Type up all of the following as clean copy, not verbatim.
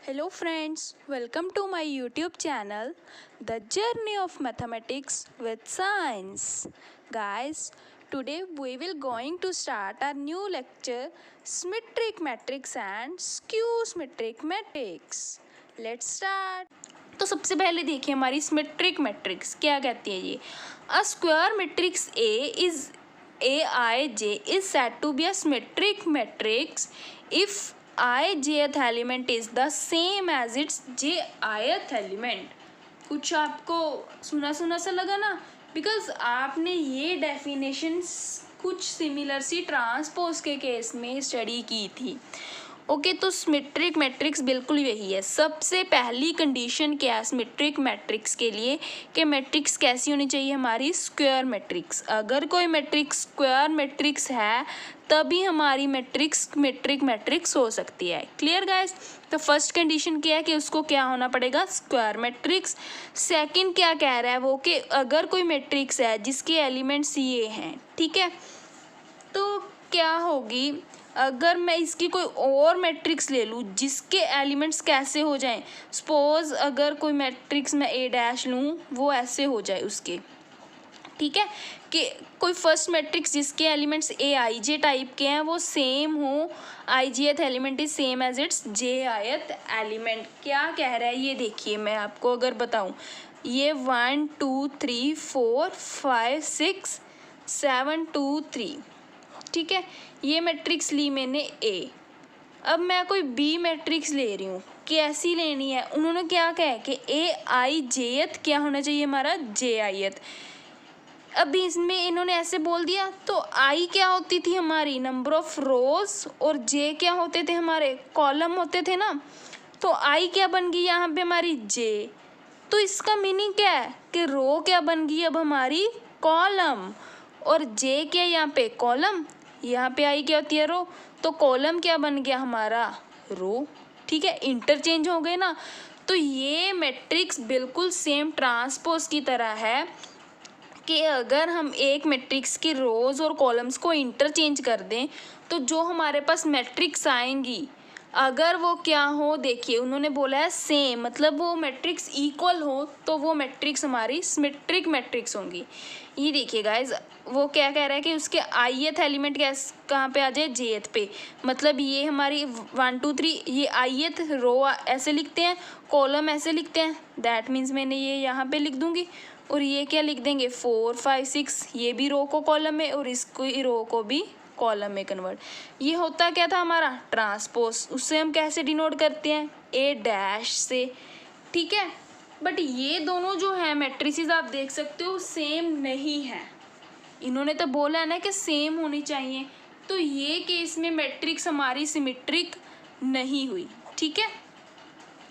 Hello friends, welcome to my YouTube channel, The Journey of Mathematics with Science. Guys, today we will going to start our new lecture, Symmetric Matrix and Skew-Symmetric Matrix. Let's start. तो सबसे पहले देखिए हमारी symmetric matrix क्या कहती है ये. अ square matrix A is Aij is said to be a symmetric matrix if ijth element is the same as its jith element. कुछ आपको सुना सुना सा लगा ना, बिकॉज आपने ये डेफिनेशन कुछ सिमिलर सी ट्रांसपोज के केस में स्टडी की थी. ओके तो सिमेट्रिक मैट्रिक्स बिल्कुल यही है. सबसे पहली कंडीशन क्या है सिमेट्रिक मैट्रिक्स के लिए कि मैट्रिक्स कैसी होनी चाहिए हमारी स्क्वायर मैट्रिक्स. अगर कोई मैट्रिक्स स्क्वायर मैट्रिक्स है तभी हमारी मैट्रिक्स सिमेट्रिक मैट्रिक्स हो सकती है. Clear guys. तो फर्स्ट कंडीशन क्या है कि उसको क्या होना पड़ेगा स्क्वायर मैट्रिक्स. सेकंड क्या कह रहा है वो कि अगर कोई मैट्रिक्स है जिसके एलिमेंट्स ये हैं, ठीक है, तो क्या होगी अगर मैं इसकी कोई और मैट्रिक्स ले लूँ जिसके एलिमेंट्स कैसे हो जाएं. सपोज अगर कोई मैट्रिक्स मैं ए डैश लूँ वो ऐसे हो जाए उसके, ठीक है, कि कोई फर्स्ट मैट्रिक्स जिसके elements A I J type के हैं वो सेम हो, I J th element is same as its J ith element. क्या कह रहा है ये देखिए, मैं आपको अगर बताऊँ ये 1 2 3 4 5 6 7 2 3, ठीक है, ये मैट्रिक्स ली मैंने ए. अब मैं कोई बी मैट्रिक्स ले रही हूँ, कैसी लेनी है. उन्होंने क्या कहा है कि ए आई जेथ क्या होना चाहिए हमारा जे आईथ. अब इसमें इन्होंने ऐसे बोल दिया तो आई क्या होती थी हमारी नंबर ऑफ रोज और जे क्या होते थे हमारे कॉलम होते थे ना. तो आई क्या बन गई यहाँ पे हमारी जे. तो इसका मीनिंग क्या है कि रो क्या बन गई अब हमारी कॉलम और जे क्या यहाँ पे कॉलम, यहाँ पे आई क्या होती है रो. तो कॉलम क्या बन गया हमारा रो. ठीक है, इंटरचेंज हो गए ना. तो ये मैट्रिक्स बिल्कुल सेम ट्रांसपोज की तरह है कि अगर हम एक मैट्रिक्स की रोज और कॉलम्स को इंटरचेंज कर दें तो जो हमारे पास मैट्रिक्स आएंगी अगर वो क्या हो, देखिए उन्होंने बोला है सेम, मतलब वो मैट्रिक्स इक्वल हो तो वो मैट्रिक्स हमारी सिमेट्रिक मैट्रिक्स होंगी. ये देखिए गाइज वो क्या कह रहा है कि उसके आईएथ एलिमेंट कहाँ पे आ जाए जेथ पे. मतलब ये हमारी 1 2 3 ये आईएथ रो ऐसे लिखते हैं, कॉलम ऐसे लिखते हैं. दैट मीन्स मैंने ये यहाँ पे लिख दूंगी और ये क्या लिख देंगे 4 5 6, ये भी रो को कॉलम में और इसको रो को भी कॉलम में कन्वर्ट. ये होता क्या था हमारा ट्रांसपोज. उससे हम कैसे डिनोट करते हैं ए डैश से, ठीक है. बट ये दोनों जो है मैट्रिसेस आप देख सकते हो सेम नहीं है. इन्होंने तो बोला है ना कि सेम होनी चाहिए, तो ये केस में मैट्रिक्स हमारी सिमेट्रिक नहीं हुई. ठीक है,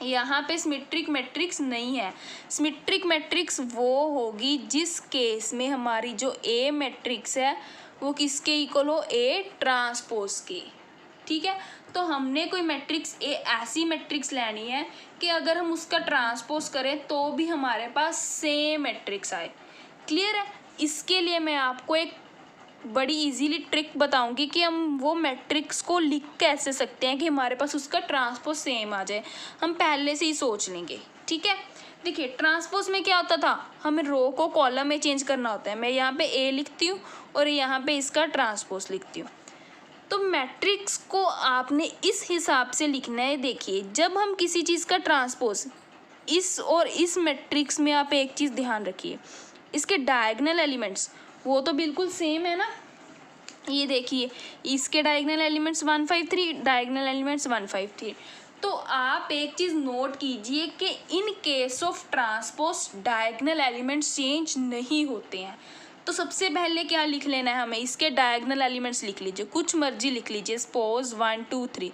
यहाँ पे सिमेट्रिक मैट्रिक्स नहीं है. सिमेट्रिक मैट्रिक्स वो होगी जिस केस में हमारी जो ए मैट्रिक्स है वो किसके इक्वल हो ए ट्रांसपोज के. ठीक है, तो हमने कोई मैट्रिक्स ए ऐसी मैट्रिक्स लेनी है कि अगर हम उसका ट्रांसपोज करें तो भी हमारे पास सेम मैट्रिक्स आए. क्लियर है. इसके लिए मैं आपको एक बड़ी इजीली ट्रिक बताऊंगी कि हम वो मैट्रिक्स को लिख कैसे सकते हैं कि हमारे पास उसका ट्रांसपोज सेम आ जाए. हम पहले से ही सोच लेंगे. ठीक है, देखिए ट्रांसपोज में क्या होता था, हमें रो को कॉलम में चेंज करना होता है. मैं यहाँ पे ए लिखती हूँ और यहाँ पे इसका ट्रांसपोज लिखती हूँ. तो मैट्रिक्स को आपने इस हिसाब से लिखना है. देखिए जब हम किसी चीज़ का ट्रांसपोज इस और इस मैट्रिक्स में आप एक चीज़ ध्यान रखिए, इसके डायगोनल एलिमेंट्स वो तो बिल्कुल सेम है ना. ये देखिए इसके डायगोनल एलिमेंट्स 1 5 3, डायगोनल एलिमेंट्स 1 5 3. तो आप एक चीज़ नोट कीजिए कि in case of transpose diagonal elements change नहीं होते हैं. तो सबसे पहले क्या लिख लेना है हमें, इसके डायगोनल एलिमेंट्स लिख लीजिए, कुछ मर्जी लिख लीजिए. सपोज 1 2 3,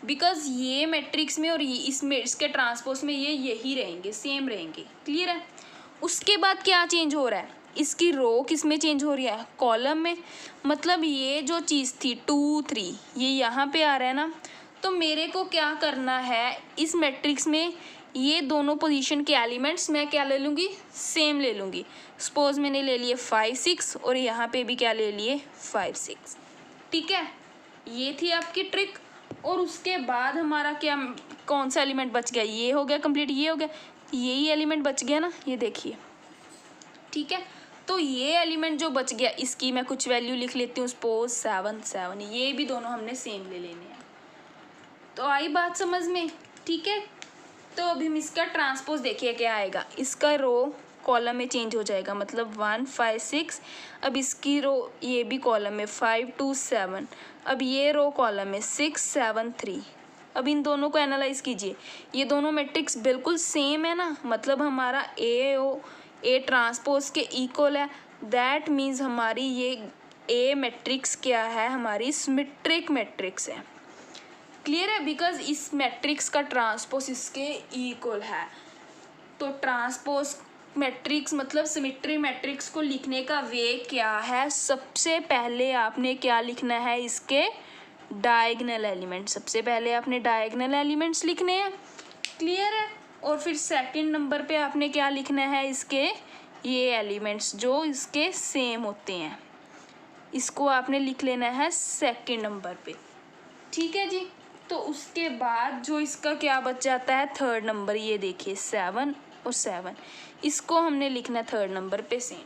बिकॉज ये मैट्रिक्स में और ये इसमें इसके ट्रांसपोज में ये यही रहेंगे, सेम रहेंगे. क्लियर है. उसके बाद क्या चेंज हो रहा है, इसकी रो किस में चेंज हो रही है कॉलम में. मतलब ये जो चीज़ थी 2 3 ये यहाँ पे आ रहा है ना. तो मेरे को क्या करना है इस मैट्रिक्स में ये दोनों पोजीशन के एलिमेंट्स मैं क्या ले लूँगी सेम ले लूँगी. सपोज मैंने ले लिए 5 6 और यहाँ पे भी क्या ले लिए 5 6. ठीक है, ये थी आपकी ट्रिक. और उसके बाद हमारा क्या, कौन सा एलिमेंट बच गया, ये हो गया कंप्लीट, ये हो गया, यही एलिमेंट बच गया ना, ये देखिए, ठीक है। तो ये एलिमेंट जो बच गया, इसकी मैं कुछ वैल्यू लिख लेती हूँ, सपोज 7 7, ये भी दोनों हमने सेम ले लेने हैं। तो आई बात समझ में, ठीक है। तो अभी हम इसका ट्रांसपोज देखिए क्या आएगा, इसका रो कॉलम में चेंज हो जाएगा, मतलब 1 5 6, अब इसकी रो ये भी कॉलम में 5 2 7, अब ये रो कॉलम में 6 7 3। अब इन दोनों को एनालाइज कीजिए, ये दोनों मैट्रिक्स बिल्कुल सेम है ना, मतलब हमारा ए ट्रांसपोज के इक्वल है। दैट मीन्स हमारी ये ए मैट्रिक्स क्या है, हमारी सिमेट्रिक मैट्रिक्स है। क्लियर है, बिकॉज इस मैट्रिक्स का ट्रांसपोज इसके इक्वल है। तो ट्रांसपोज मैट्रिक्स मतलब सिमेट्री मैट्रिक्स को लिखने का वे क्या है, सबसे पहले आपने क्या लिखना है, इसके डायगोनल एलिमेंट, सबसे पहले आपने डायगोनल एलिमेंट्स लिखने हैं। क्लियर है। और फिर सेकंड नंबर पे आपने क्या लिखना है, इसके ये एलिमेंट्स जो इसके सेम होते हैं, इसको आपने लिख लेना है सेकंड नंबर पे, ठीक है जी। तो उसके बाद जो इसका क्या बच जाता है, थर्ड नंबर, ये देखिए 7 और 7, इसको हमने लिखना है थर्ड नंबर पे सेम।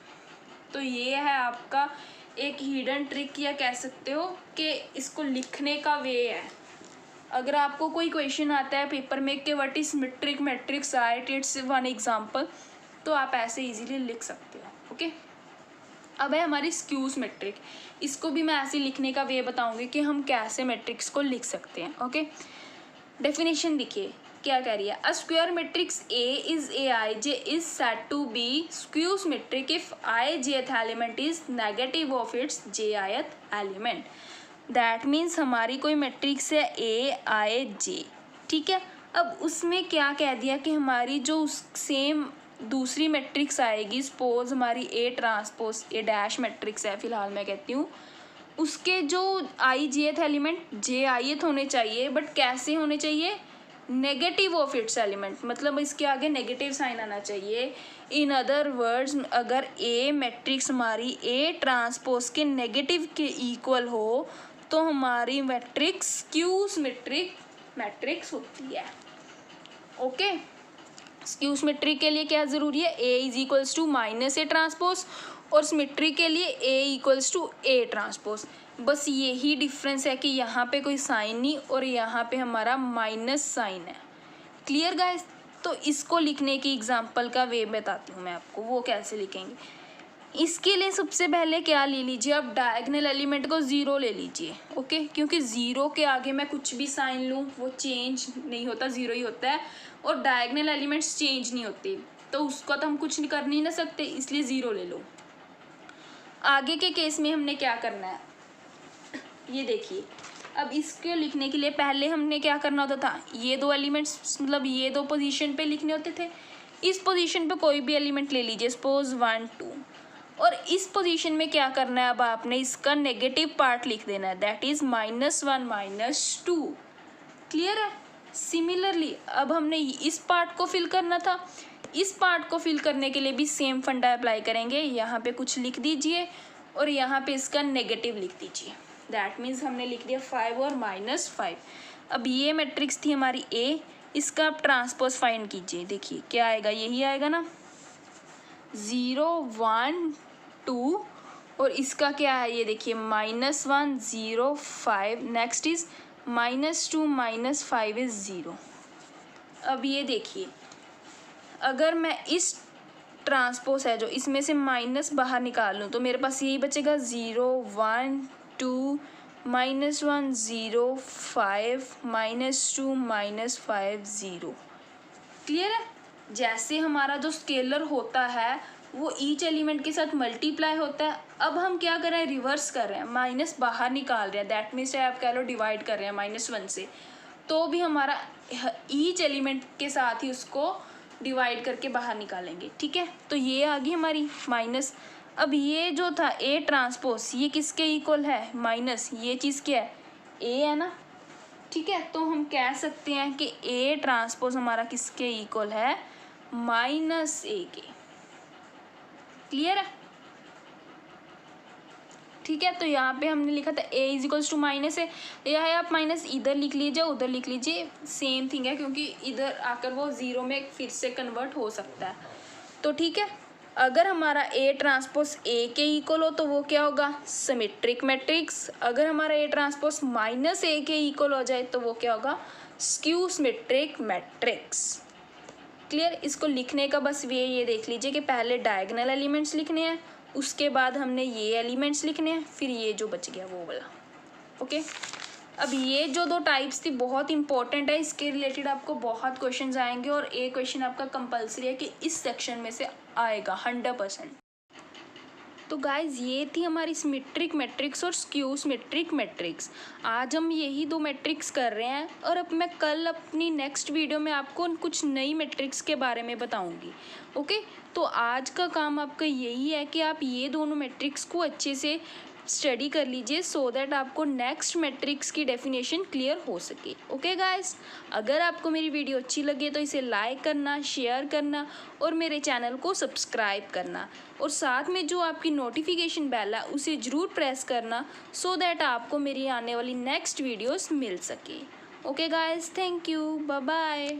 तो ये है आपका एक हिडन ट्रिक, या कह सकते हो कि इसको लिखने का वे है। अगर आपको कोई क्वेश्चन आता है पेपर में कि what is symmetric matrix, right it's one example, तो आप ऐसे इजीली लिख सकते हो। ओके, अब है हमारी स्क्यूज मैट्रिक, इसको भी मैं ऐसे लिखने का वे बताऊंगी कि हम कैसे मैट्रिक्स को लिख सकते हैं। ओके, डेफिनेशन देखिए क्या कह रही है, a square matrix A is A I J is said to be skew matrix if I jth element is negative of its J ith element. That means हमारी कोई मैट्रिक्स है ए आई जे, ठीक है। अब उसमें क्या कह दिया कि हमारी जो सेम दूसरी मैट्रिक्स आएगी, सपोज हमारी A transpose A dash matrix है फिलहाल मैं कहती हूँ, उसके जो आई जेथ एलिमेंट जे आईथ होने चाहिए, बट कैसे होने चाहिए, नेगेटिव ऑफ इट्स एलिमेंट, मतलब इसके आगे नेगेटिव साइन आना चाहिए। इन अदर वर्ड्स, अगर ए मैट्रिक्स हमारी ए ट्रांसपोज के नेगेटिव के इक्वल हो तो हमारी मैट्रिक्स स्क्यू सिमेट्रिक मैट्रिक्स होती है। ओके, स्क्यू सिमेट्रिक के लिए क्या ज़रूरी है, A is equals to minus A transpose, और सिमेट्री के लिए A equals to A transpose. बस यही डिफरेंस है कि यहाँ पे कोई साइन नहीं और यहाँ पे हमारा माइनस साइन है। Clear guys. तो इसको लिखने की एग्जांपल का वे बताती हूँ मैं आपको, वो कैसे लिखेंगे। इसके लिए सबसे पहले क्या ले लीजिए, आप डायगोनल एलिमेंट को ज़ीरो ले लीजिए। ओके, क्योंकि ज़ीरो के आगे मैं कुछ भी साइन लूँ वो चेंज नहीं होता, ज़ीरो ही होता है, और डायगोनल एलिमेंट्स चेंज नहीं होते, तो उसका तो हम कुछ कर नहीं ना सकते, इसलिए ज़ीरो ले लो। आगे के केस में हमने क्या करना है, ये देखिए। अब इसको लिखने के लिए पहले हमने क्या करना होता था, ये दो एलिमेंट्स मतलब ये दो पोजीशन पे लिखने होते थे। इस पोजीशन पे कोई भी एलिमेंट ले लीजिए, सपोज 1 2, और इस पोजीशन में क्या करना है, अब आपने इसका नेगेटिव पार्ट लिख देना है, दैट इज -1 -2। क्लियर है। सिमिलरली अब हमने इस पार्ट को फिल करना था, इस पार्ट को फिल करने के लिए भी सेम फंडा अप्लाई करेंगे। यहाँ पे कुछ लिख दीजिए और यहाँ पे इसका नेगेटिव लिख दीजिए, दैट मीन्स हमने लिख दिया 5 और -5। अब ये मैट्रिक्स थी हमारी ए, इसका आप ट्रांसपोज फाइंड कीजिए, देखिए क्या आएगा, यही आएगा ना, 0 1 2, और इसका क्या है, ये देखिए -1 0 5, नेक्स्ट इज -2 -5 इज 0। अब ये देखिए, अगर मैं इस ट्रांसपोज है जो इसमें से माइनस बाहर निकाल लूँ तो मेरे पास यही बचेगा 0 1 2 -1 0 5 -2 -5 0। क्लियर है। जैसे हमारा जो स्केलर होता है वो ईच एलिमेंट के साथ मल्टीप्लाई होता है, अब हम क्या कर रहे हैं, रिवर्स कर रहे हैं, माइनस बाहर निकाल रहे हैं, दैट मीन्स आप कह लो डिवाइड कर रहे हैं -1 से, तो भी हमारा ईच एलिमेंट के साथ ही उसको डिवाइड करके बाहर निकालेंगे। ठीक है, तो ये आ गई हमारी माइनस। अब ये जो था ए ट्रांसपोज, ये किसके इक्वल है, माइनस, ये चीज़ क्या है, ए है ना। ठीक है, तो हम कह सकते हैं कि ए ट्रांसपोज हमारा किसके इक्वल है, -a के। क्लियर है। ठीक है। तो यहाँ पे हमने लिखा था a is equals to minus है, या है आप माइनस इधर लिख लीजिए उधर लिख लीजिए, सेम थिंग है, क्योंकि इधर आकर वो ज़ीरो में फिर से कन्वर्ट हो सकता है। तो ठीक है, अगर हमारा ए ट्रांसपोज ए के इक्वल हो तो वो क्या होगा, सिमेट्रिक मैट्रिक्स। अगर हमारा ए ट्रांसपोज माइनस ए के इक्वल हो जाए तो वो क्या होगा, स्क्यू सिमेट्रिक मैट्रिक्स। क्लियर। इसको लिखने का बस ये देख लीजिए कि पहले डायगोनल एलिमेंट्स लिखने हैं, उसके बाद हमने ये एलिमेंट्स लिखने हैं, फिर ये जो बच गया वो वाला। ओके, अब ये जो दो टाइप्स थी बहुत इंपॉर्टेंट है, इसके रिलेटेड आपको बहुत क्वेश्चंस आएंगे और एक क्वेश्चन आपका कंपलसरी है कि इस सेक्शन में से आएगा 100%। तो गाइज ये थी हमारी सिमेट्रिक मैट्रिक्स और स्क्यू सिमेट्रिक मैट्रिक्स। आज हम यही दो मैट्रिक्स कर रहे हैं और अब मैं कल अपनी नेक्स्ट वीडियो में आपको कुछ नई मैट्रिक्स के बारे में बताऊंगी। ओके, तो आज का काम आपका यही है कि आप ये दोनों मैट्रिक्स को अच्छे से स्टडी कर लीजिए सो दैट आपको नेक्स्ट मैट्रिक्स की डेफिनेशन क्लियर हो सके। ओके गाइस, अगर आपको मेरी वीडियो अच्छी लगे तो इसे लाइक करना, शेयर करना और मेरे चैनल को सब्सक्राइब करना, और साथ में जो आपकी नोटिफिकेशन बेल है उसे ज़रूर प्रेस करना सो दैट आपको मेरी आने वाली नेक्स्ट वीडियोस मिल सके। Okay guys, thank you, bye bye.